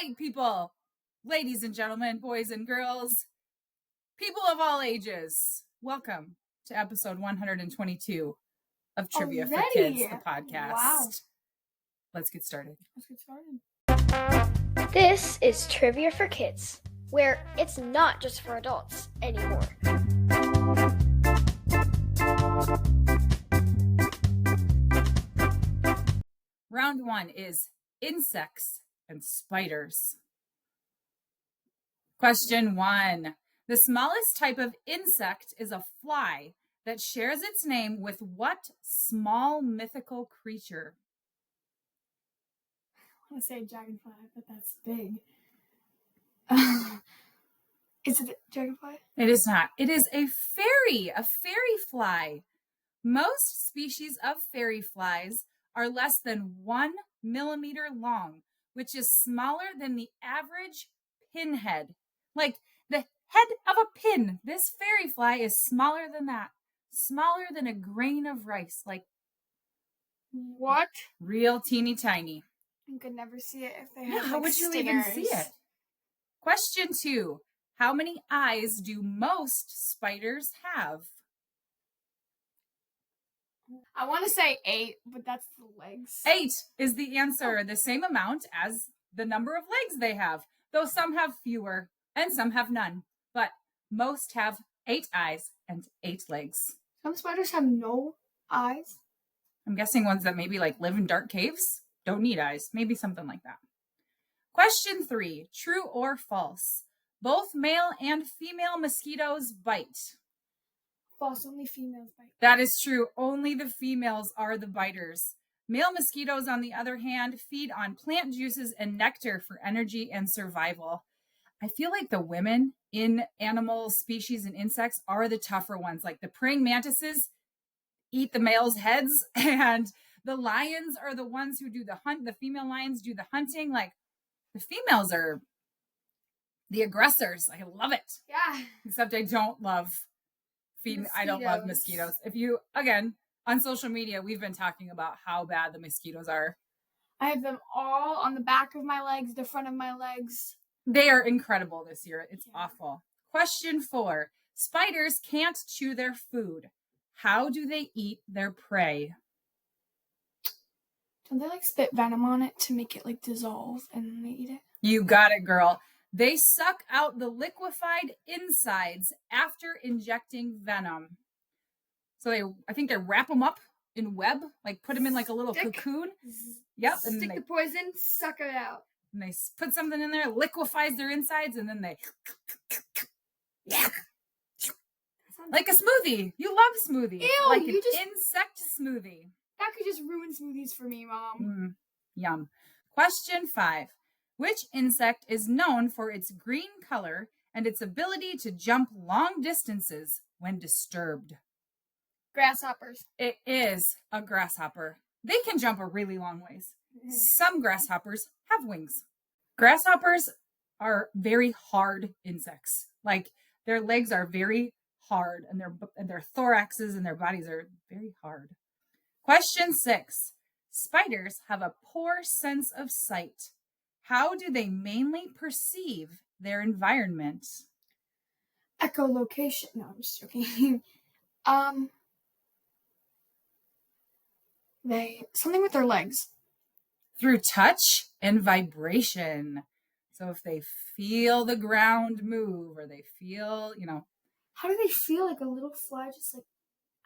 right, people, ladies and gentlemen, boys and girls, people of all ages, welcome to episode 122 of Trivia for Kids, the podcast. Wow. Let's get started. This is Trivia for Kids, where it's not just for adults anymore. Round one is insects and spiders. Question one. The smallest type of insect is a fly that shares its name with what small mythical creature? I want to say dragonfly, but that's big. Is it a dragonfly? It is not. It is a fairy fly. Most species of fairy flies are less than 1 millimeter long, which is smaller than the average pinhead. Like the head of a pin. This fairy fly is smaller than that. Smaller than a grain of rice. Like What? real teeny tiny. You could never see it if they Yeah, had how would you even see it? Question two. How many eyes do most spiders have? I want to say 8, but that's the legs. 8 is the answer. The same amount as the number of legs they have, though some have fewer and some have none. But most have 8 eyes and 8 legs. Some spiders have no eyes. I'm guessing ones that maybe like live in dark caves don't need eyes. Maybe something like that. Question 3. True or false? Both male and female mosquitoes bite. False, only females bite. That is true. Only the females are the biters. Male mosquitoes, on the other hand, feed on plant juices and nectar for energy and survival. I feel like the women in animal species and insects are the tougher ones. Like the praying mantises eat the males' heads, and the lions are the ones who do the hunt. The female lions do the hunting. Like the females are the aggressors. I love it. Yeah. Except I don't love I don't love mosquitoes. If you, again, on social media, we've been talking about how bad the mosquitoes are. I have them all on the back of my legs, the front of my legs. They are incredible this year. It's awful. Question 4. Spiders can't chew their food. How do they eat their prey? Don't they spit venom on it to make it dissolve and then they eat it? You got it, girl. They suck out the liquefied insides after injecting venom. So I think they wrap them up in web, put them in a little cocoon. Yep. And stick the poison, suck it out. And they put something in there, liquefies their insides, and then they... Yeah. Like a smoothie. You love smoothies. Ew, like an insect smoothie. That could just ruin smoothies for me, Mom. Yum. Question 5. Which insect is known for its green color and its ability to jump long distances when disturbed? Grasshoppers. It is a grasshopper. They can jump a really long ways. Some grasshoppers have wings. Grasshoppers are very hard insects. Their legs are very hard, and their thoraxes and their bodies are very hard. Question 6. Spiders have a poor sense of sight. How do they mainly perceive their environment? Echolocation. No, I'm just joking. Something with their legs. Through touch and vibration. So if they feel the ground move, or they feel, How do they feel like a little fly just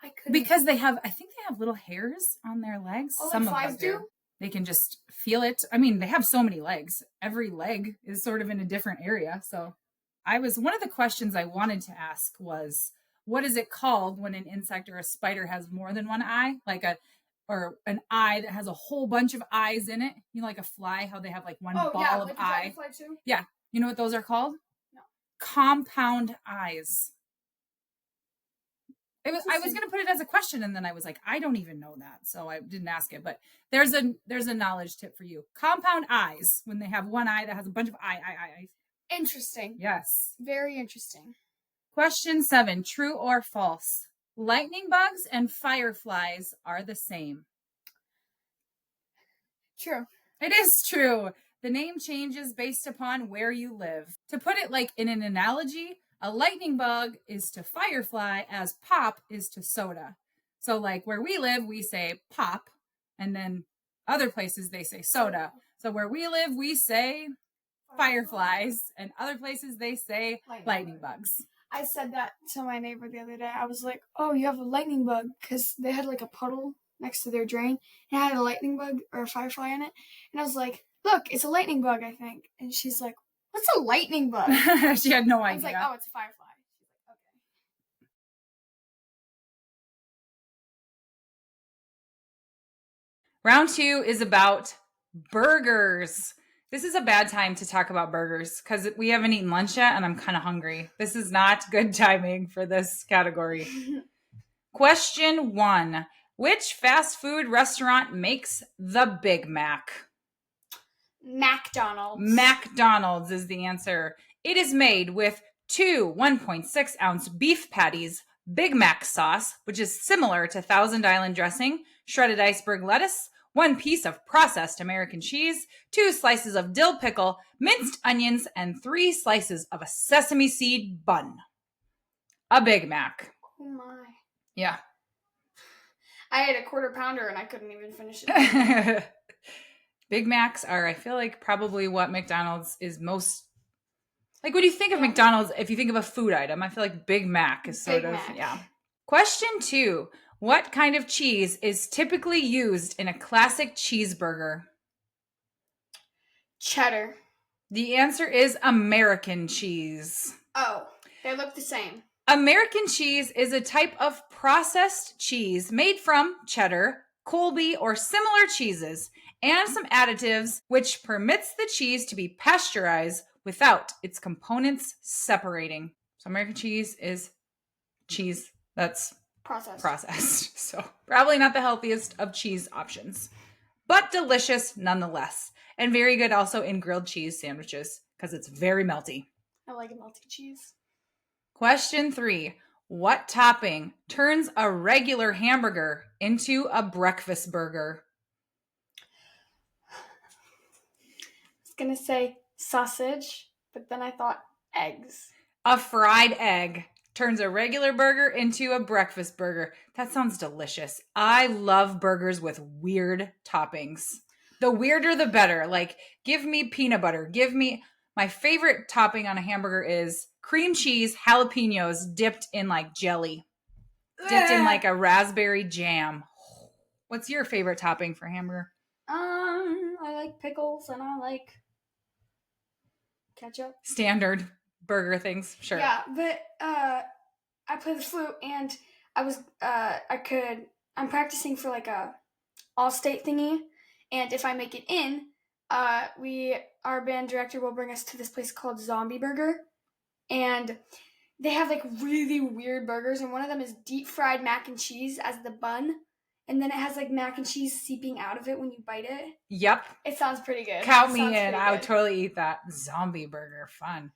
I couldn't. Because I think they have little hairs on their legs. Oh, some flies of them do? They can just feel it. I mean, they have so many legs. Every leg is sort of in a different area. So one of the questions I wanted to ask was, what is it called when an insect or a spider has more than one eye? Or an eye that has a whole bunch of eyes in it. Like a fly, how they have one ball of eye. Fly too? Yeah. You know what those are called? No. Compound eyes. I was going to put it as a question, and then I was like, I don't even know that, so I didn't ask it. But there's a knowledge tip for you. Compound eyes, when they have one eye that has a bunch of eyes. Interesting. Yes. Very interesting. Question 7. True or false? Lightning bugs and fireflies are the same. True. It is true. The name changes based upon where you live. To put it like in an analogy, a lightning bug is to firefly as pop is to soda. So like where we live, we say pop, and then other places they say soda. So where we live, we say fireflies, and other places they say lightning bugs. I said that to my neighbor the other day. I was like, "Oh, you have a lightning bug," because they had like a puddle next to their drain, and it had a lightning bug or a firefly in it. And I was like, "Look, it's a lightning bug, I think." And she's like, "What's a lightning bug?" She had no I was idea. like, "Oh, it's a firefly." She's like, "Okay." Round 2 is about burgers. This is a bad time to talk about burgers because we haven't eaten lunch yet and I'm kind of hungry. This is not good timing for this category. Question 1. Which fast food restaurant makes the Big Mac? McDonald's. McDonald's is the answer. It is made with 2 1.6 ounce beef patties, Big Mac sauce, which is similar to Thousand Island dressing, shredded iceberg lettuce, 1 piece of processed American cheese, 2 slices of dill pickle, minced onions, and 3 slices of a sesame seed bun. A Big Mac. Oh my. Yeah. I ate a quarter pounder and I couldn't even finish it. Big Macs are, I feel like, probably what McDonald's is most. Like when you think of McDonald's, if you think of a food item, I feel like Big Mac is sort of, yeah. Question 2. What kind of cheese is typically used in a classic cheeseburger? Cheddar. The answer is American cheese. Oh, they look the same. American cheese is a type of processed cheese made from cheddar, Colby, or similar cheeses, and some additives, which permits the cheese to be pasteurized without its components separating. So American cheese is cheese that's processed. So probably not the healthiest of cheese options, but delicious nonetheless. And very good also in grilled cheese sandwiches because it's very melty. I like melty cheese. Question 3. What topping turns a regular hamburger into a breakfast burger? I was going to say sausage, but then I thought eggs. A fried egg turns a regular burger into a breakfast burger. That sounds delicious. I love burgers with weird toppings. The weirder, the better. Like, give me peanut butter. My favorite topping on a hamburger is cream cheese, jalapenos dipped in like jelly, dipped in like a raspberry jam. What's your favorite topping for hamburger? I like pickles and I like ketchup. Standard burger things, sure. Yeah, but I play the flute and I'm practicing for like a all-state thingy, and if I make it in, our band director will bring us to this place called Zombie Burger, and they have like really weird burgers, and one of them is deep fried mac and cheese as the bun, and then it has like mac and cheese seeping out of it when you bite it. Yep. It sounds pretty good. Count me in. I would totally eat that. Zombie burger. Fun.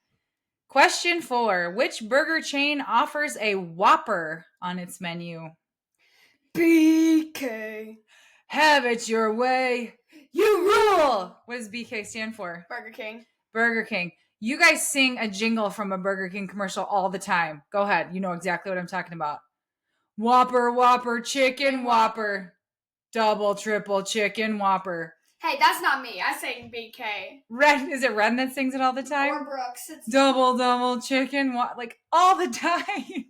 Question 4. Which burger chain offers a Whopper on its menu? BK. Have it your way. You rule. What does BK stand for? Burger King. Burger King. You guys sing a jingle from a Burger King commercial all the time. Go ahead. You know exactly what I'm talking about. Whopper, Whopper, chicken Whopper. Double, triple, chicken Whopper. Hey, that's not me. I sing BK. Ren, is it Ren that sings it all the time? Or Brooks. It's double chicken, like all the time.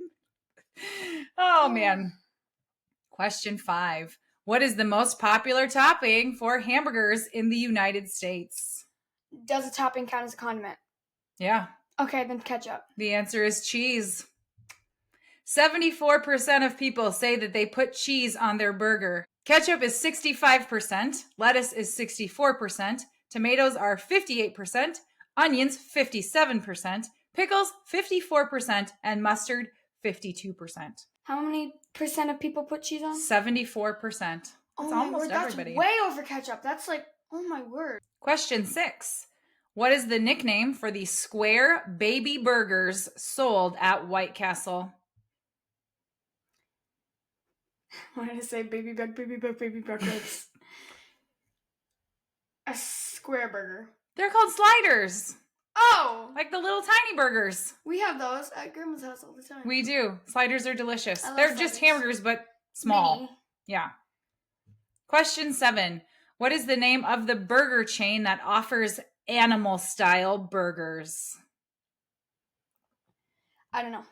Oh, man. Question 5. What is the most popular topping for hamburgers in the United States? Does a topping count as a condiment? Yeah. Okay, then ketchup. The answer is cheese. 74% of people say that they put cheese on their burger. Ketchup is 65%, lettuce is 64%, tomatoes are 58%, onions 57%, pickles 54%, and mustard 52%. How many percent of people put cheese on? 74%. That's almost everybody. That's way over ketchup. That's like, oh my word. Question 6. What is the nickname for the square baby burgers sold at White Castle? Why did I say baby back, baby back, baby back ribs? A square burger. They're called sliders. Oh! Like the little tiny burgers. We have those at Grandma's house all the time. We do. Sliders are delicious. I love They're just sliders. hamburgers, but small. Mini. Yeah. Question 7. What is the name of the burger chain that offers animal-style burgers? I don't know.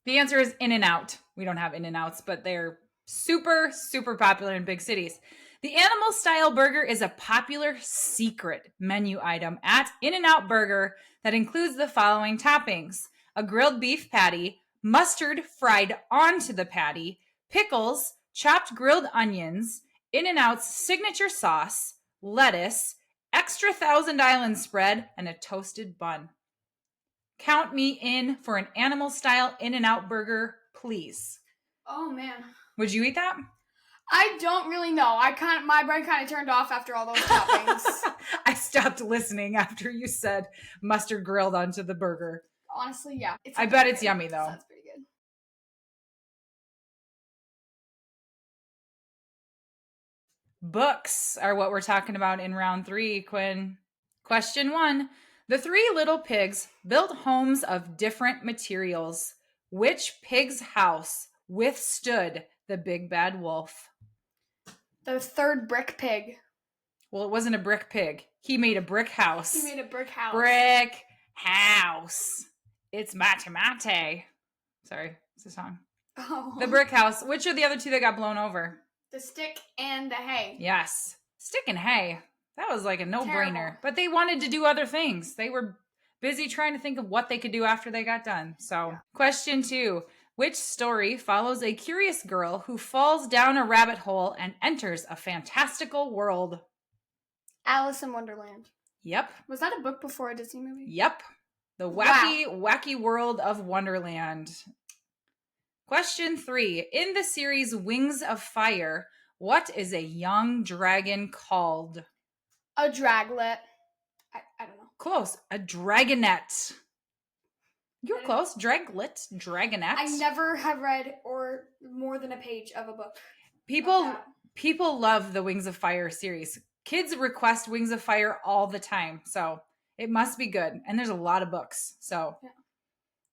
The answer is In-N-Out. We don't have In-N-Outs, but they're super, super popular in big cities. The animal-style burger is a popular secret menu item at In-N-Out Burger that includes the following toppings: a grilled beef patty, mustard fried onto the patty, pickles, chopped grilled onions, In-N-Out's signature sauce, lettuce, extra Thousand Island spread, and a toasted bun. Count me in for an animal-style In-N-Out burger, please. Oh, man. Would you eat that? I don't really know. My brain kind of turned off after all those toppings. I stopped listening after you said mustard grilled onto the burger. Honestly, yeah. I bet it's yummy, though. Sounds pretty good. Books are what we're talking about in round 3, Quinn. Question 1. The 3 little pigs built homes of different materials. Which pig's house withstood the big bad wolf? The third brick pig. Well, it wasn't a brick pig. He made a brick house. He made a brick house. Brick house. It's mate mate. Sorry, it's a song. Oh. The brick house. Which are the other 2 that got blown over? The stick and the hay. Yes. Stick and hay. That was like a no-brainer. Terrible. But they wanted to do other things. They were busy trying to think of what they could do after they got done. So, Question 2. Which story follows a curious girl who falls down a rabbit hole and enters a fantastical world? Alice in Wonderland. Yep. Was that a book before a Disney movie? Yep. The wacky world of Wonderland. Question 3. In the series Wings of Fire, what is a young dragon called? A draglet. I don't know. Close. A dragonette. You're close. Draglet. Dragonette. I never have read or more than a page of a book. People love the Wings of Fire series. Kids request Wings of Fire all the time, so it must be good. And there's a lot of books. So, yeah.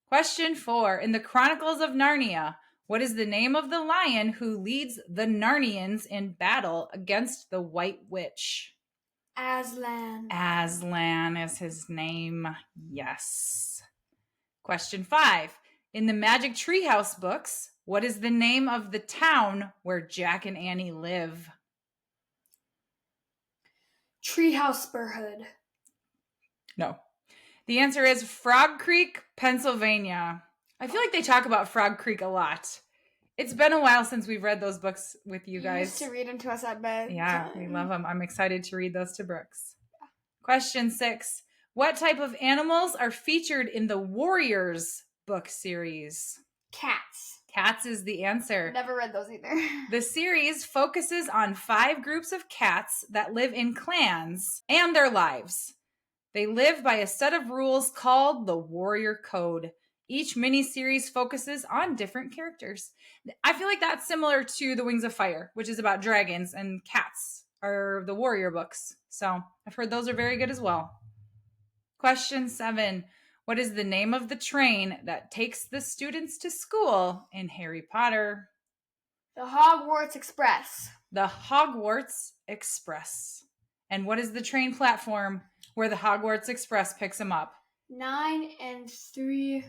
Question 4. In the Chronicles of Narnia, what is the name of the lion who leads the Narnians in battle against the White Witch? Aslan. Aslan is his name. Yes. Question 5. In the Magic Treehouse books, what is the name of the town where Jack and Annie live? Treehouse Burhood. No. The answer is Frog Creek, Pennsylvania. I feel like they talk about Frog Creek a lot. It's been a while since we've read those books with you guys. You used to read them to us at bed. Yeah, we love them. I'm excited to read those to Brooks. Yeah. Question 6. What type of animals are featured in the Warriors book series? Cats. Cats is the answer. Never read those either. The series focuses on 5 groups of cats that live in clans and their lives. They live by a set of rules called the Warrior Code. Each miniseries focuses on different characters. I feel like that's similar to The Wings of Fire, which is about dragons, and cats are the warrior books. So I've heard those are very good as well. Question 7. What is the name of the train that takes the students to school in Harry Potter? The Hogwarts Express. The Hogwarts Express. And what is the train platform where the Hogwarts Express picks them up? 9 3/4.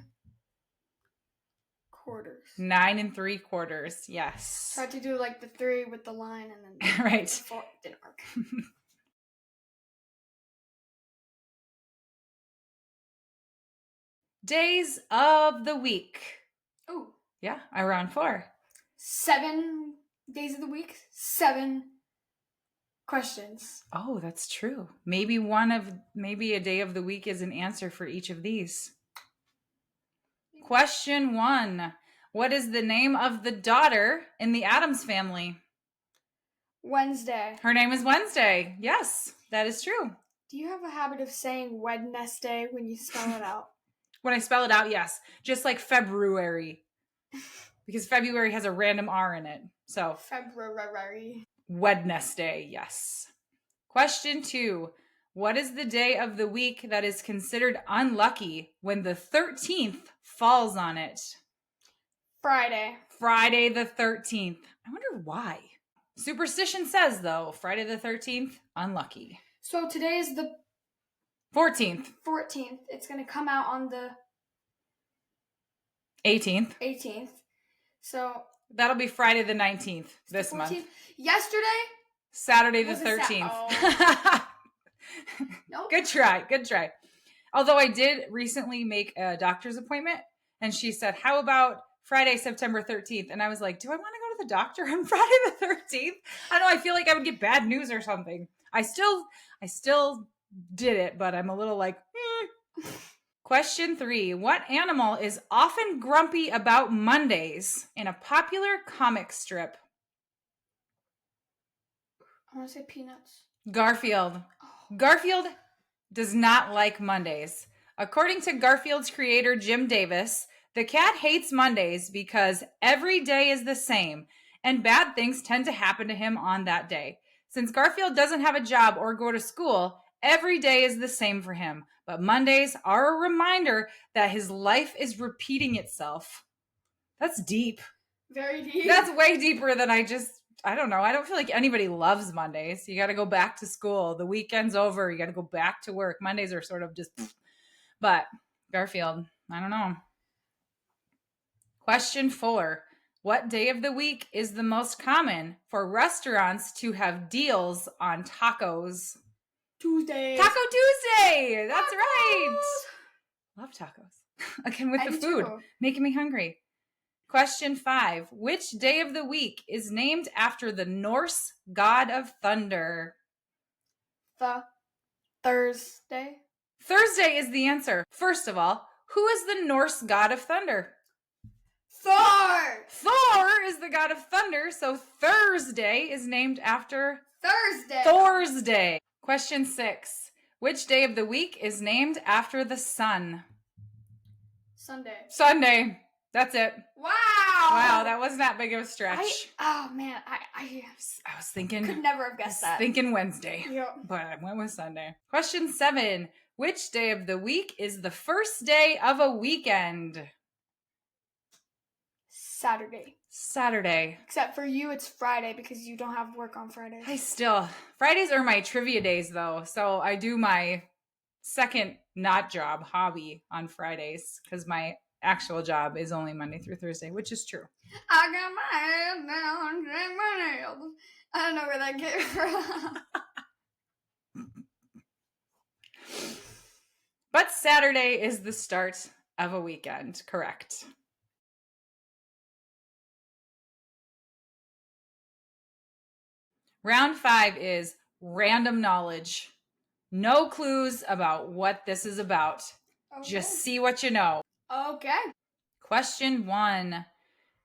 9 3/4. Yes. Tried to do like the 3 with the line and then right. The 4 didn't work. Days of the week. Oh. Yeah, around 4. 7 days of the week, 7 questions. Oh, that's true. Maybe a day of the week is an answer for each of these. Question 1. What is the name of the daughter in the Addams family? Wednesday. Her name is Wednesday. Yes, that is true. Do you have a habit of saying Wednesday when you spell it out? When I spell it out, yes. Just like February. Because February has a random R in it. So February. Wednesday, yes. Question 2. What is the day of the week that is considered unlucky when the 13th falls on it? Friday. Friday the 13th. I wonder why. Superstition says, though, Friday the 13th, unlucky. So today is the 14th. 14th. It's going to come out on the 18th. 18th. So That'll be Friday the 19th this month. Yesterday? Saturday the Was it 13th. Nope. Good try. Although I did recently make a doctor's appointment, and she said, how about Friday, September 13th? And I was like, do I want to go to the doctor on Friday the 13th? I don't know. I feel like I would get bad news or something. I still did it, but I'm a little like, Question 3. What animal is often grumpy about Mondays in a popular comic strip? I want to say peanuts. Garfield. Oh. Garfield does not like Mondays. According to Garfield's creator, Jim Davis, the cat hates Mondays because every day is the same and bad things tend to happen to him on that day. Since Garfield doesn't have a job or go to school, every day is the same for him. But Mondays are a reminder that his life is repeating itself. That's deep. Very deep. That's way deeper than I don't know. I don't feel like anybody loves Mondays. You got to go back to school. The weekend's over. You got to go back to work. Mondays are sort of just, but Garfield, I don't know. Question 4. What day of the week is the most common for restaurants to have deals on tacos? Tuesday. Taco Tuesday. That's Tacos! right. Love tacos. Again, with I the do food, too. making me hungry. Question 5. Which day of the week is named after the Norse god of thunder? The Thursday. Thursday is the answer. First of all, who is the Norse god of thunder? Thor. Thor is the god of thunder, so Thursday is named after Thursday. Thor's Day. Question 6. Which day of the week is named after the sun? Sunday. Sunday. That's it. Wow. Wow, that wasn't that big of a stretch. Oh man, I was thinking. could never have guessed that. Thinking Wednesday, Yep. but I went with Sunday. Question 7. Which day of the week is the first day of a weekend? Saturday. Saturday. Except for you, it's Friday because you don't have work on Friday. Fridays are my trivia days though, so I do my second not job hobby on Fridays because my actual job is only Monday through Thursday, which is true. I got my head down, shake my nails. I don't know where that came from. But Saturday is the start of a weekend, correct? Round 5 is random knowledge. No clues about what this is about. Okay. Just see what you know. Okay. Question 1.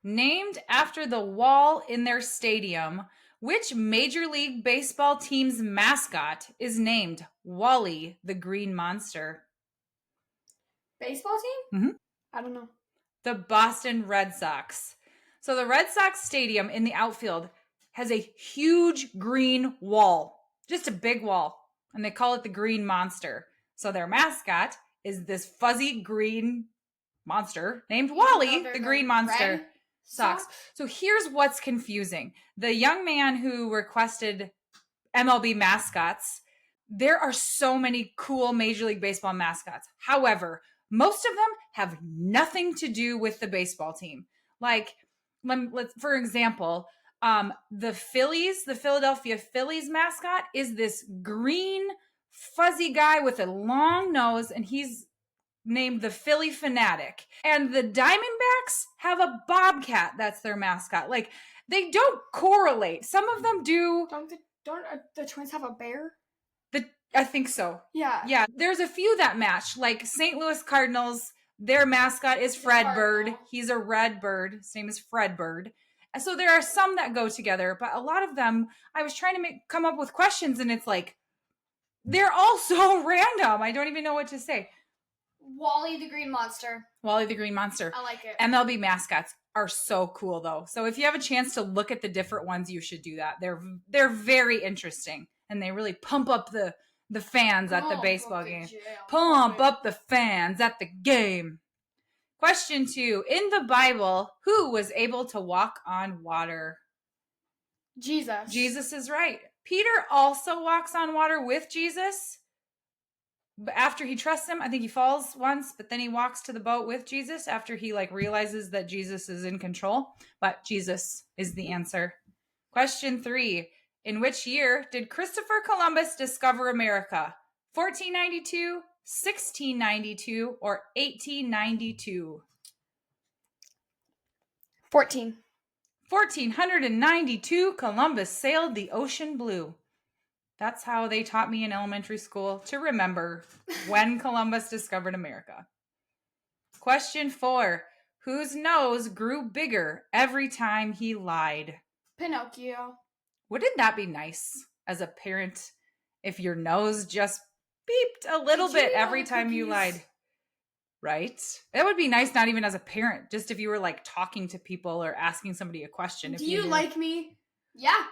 Named after the wall in their stadium, which Major League Baseball team's mascot is named Wally the Green Monster? Baseball team? Mhm. I don't know. The Boston Red Sox. So the Red Sox stadium in the outfield has a huge green wall, just a big wall, and they call it the Green Monster. So their mascot is this fuzzy green monster named Wally the Green Monster. Red Sox. So here's what's confusing. The young man who requested MLB mascots, there are so many cool Major League Baseball mascots. However, most of them have nothing to do with the baseball team. Like, let's for example, the Philadelphia Phillies mascot is this green fuzzy guy with a long nose, and he's named the Philly Fanatic. And the Diamondbacks have a bobcat that's their mascot. Like, they don't correlate. Some of them do. Don't the Twins have a bear? I think so. Yeah. Yeah, there's a few that match. Like St. Louis Cardinals, their mascot is Fred Bird. He's a red bird. His name is Fred Bird. And so there are some that go together, but a lot of them, I was trying to come up with questions, and it's like, they're all so random. I don't even know what to say. Wally the Green Monster. Wally the Green Monster. I like it. MLB mascots are so cool, though. So if you have a chance to look at the different ones, you should do that. They're very interesting, and they really pump up the The fans at the Pump baseball up the game. jam, Pump baby. up the fans at the game. Question 2. In the Bible, who was able to walk on water? Jesus. Jesus is right. Peter also walks on water with Jesus. But after he trusts him, I think he falls once, but then he walks to the boat with Jesus after he realizes that Jesus is in control. But Jesus is the answer. Question 3. In which year did Christopher Columbus discover America? 1492, 1692, or 1892? 1492, Columbus sailed the ocean blue. That's how they taught me in elementary school to remember when Columbus discovered America. Question 4. Whose nose grew bigger every time he lied? Pinocchio. Wouldn't that be nice as a parent if your nose just beeped a little Did you bit eat all every the time you cookies? lied? Right? That would be nice, not even as a parent, just if you were talking to people or asking somebody a question. Do you like me? Yeah.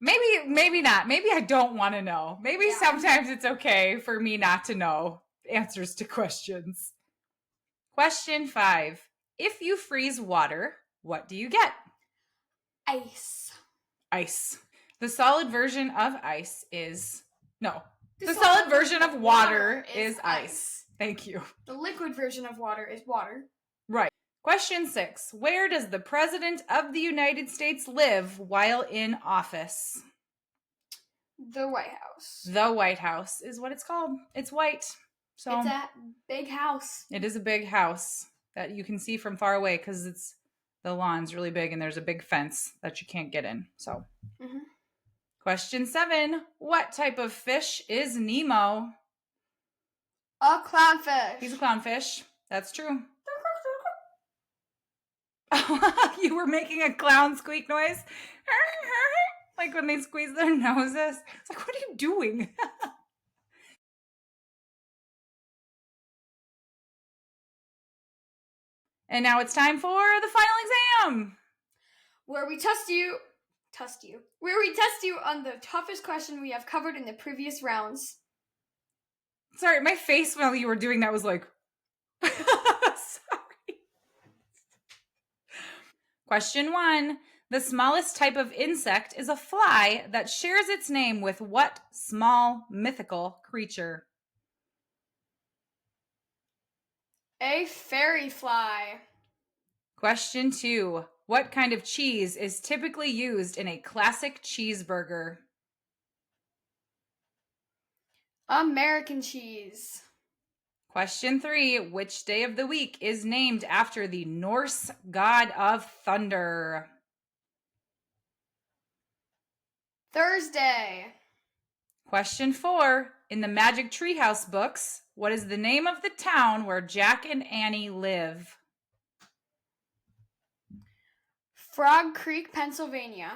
Maybe not. Maybe I don't want to know. Maybe Yeah. sometimes it's okay for me not to know answers to questions. Question 5. If you freeze water, what do you get? Ice. Ice. The solid version of ice is... No. The solid version of water is ice. Thank you. The liquid version of water is water. Right. Question 6. Where does the President of the United States live while in office? The White House. The White House is what it's called. It's white. So It's a big house. it is a big house that you can see from far away because the lawn's really big and there's a big fence that you can't get in. So, Question 7. What type of fish is Nemo? A clownfish. He's a clownfish. That's true. You were making a clown squeak noise? Like when they squeeze their noses. It's like, what are you doing? And now it's time for the final exam. Where we test you on the toughest question we have covered in the previous rounds. Sorry, my face while you were doing that was like... Sorry. Question 1. The smallest type of insect is a fly that shares its name with what small mythical creature? A fairy fly. Question 2. What kind of cheese is typically used in a classic cheeseburger? American cheese. Question 3. Which day of the week is named after the Norse god of thunder? Thursday. Question 4. In the Magic Treehouse books, what is the name of the town where Jack and Annie live? Frog Creek, Pennsylvania.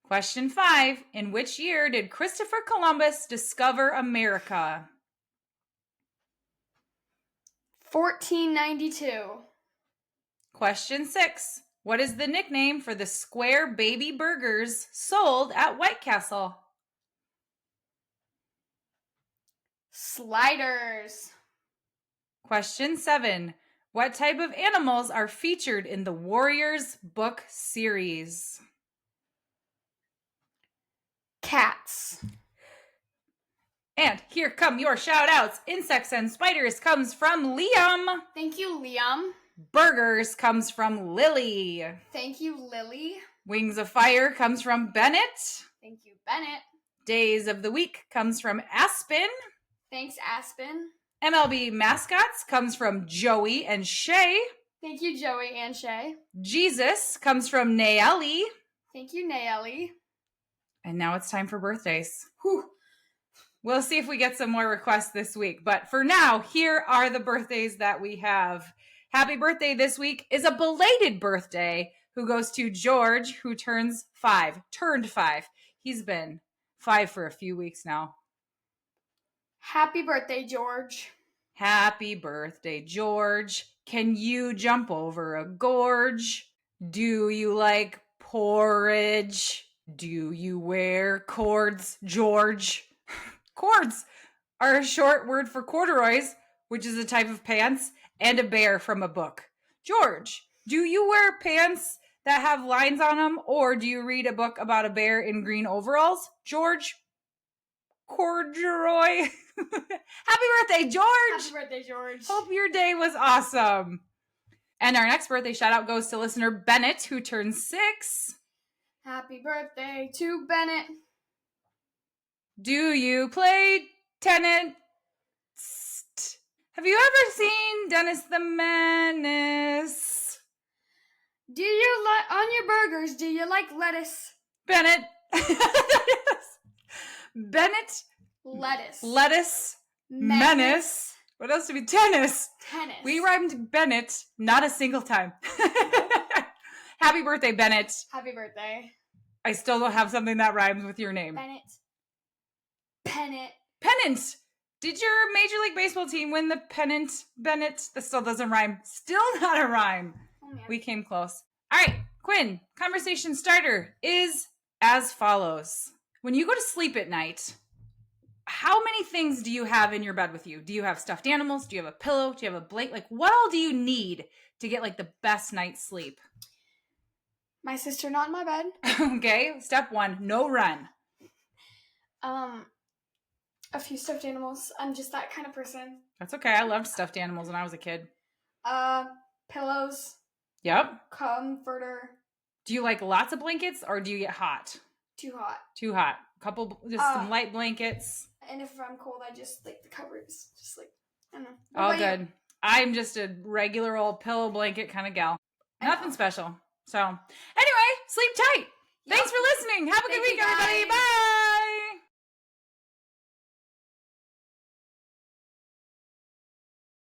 Question 5. In which year did Christopher Columbus discover America? 1492. Question 6. What is the nickname for the square baby burgers sold at White Castle? Sliders. Question 7. What type of animals are featured in the Warriors book series? Cats. And here come your shout outs. Insects and spiders comes from Liam. Thank you, Liam. Burgers comes from Lily. Thank you, Lily. Wings of Fire comes from Bennett. Thank you, Bennett. Days of the Week comes from Aspen. Thanks, Aspen. MLB Mascots comes from Joey and Shay. Thank you, Joey and Shay. Jesus comes from Nayeli. Thank you, Nayeli. And now it's time for birthdays. Whew. We'll see if we get some more requests this week. But for now, here are the birthdays that we have. Happy birthday this week is a belated birthday who goes to George, who turned 5. He's been 5 for a few weeks now. Happy birthday, George. Happy birthday, George. Can you jump over a gorge? Do you like porridge? Do you wear cords, George? Cords are a short word for corduroys, which is a type of pants, and a bear from a book. George, do you wear pants that have lines on them, or do you read a book about a bear in green overalls? George, corduroy. Happy birthday, George! Happy birthday, George. Hope your day was awesome. And our next birthday shout out goes to listener Bennett, who turns 6. Happy birthday to Bennett. Do you play tennis? Have you ever seen Dennis the Menace? Do you like on your burgers? Do you like lettuce? Bennett. Bennett. Lettuce. Menace. What else do we? Tennis. Tennis. We rhymed Bennett not a single time. Happy birthday, Bennett. Happy birthday. I still don't have something that rhymes with your name. Bennett. Pennant. Pennant. Did your Major League Baseball team win the pennant, Bennett? That still doesn't rhyme. Still not a rhyme. Oh, man. We came close. All right, Quinn, conversation starter is as follows. When you go to sleep at night, how many things do you have in your bed with you? Do you have stuffed animals? Do you have a pillow? Do you have a blanket? Like, what all do you need to get, like, the best night's sleep? My sister not in my bed. Okay, step 1, no run. A few stuffed animals. I'm just that kind of person. That's okay. I loved stuffed animals when I was a kid. Pillows. Yep. Comforter. Do you like lots of blankets or do you get hot? Too hot. Too hot. Couple, just some light blankets. And if I'm cold, I just like the covers. Just like, I don't know. All good. I'm just a regular old pillow blanket kind of gal. Nothing special. So, anyway, sleep tight. Thanks for listening. Have a good week, everybody. Bye.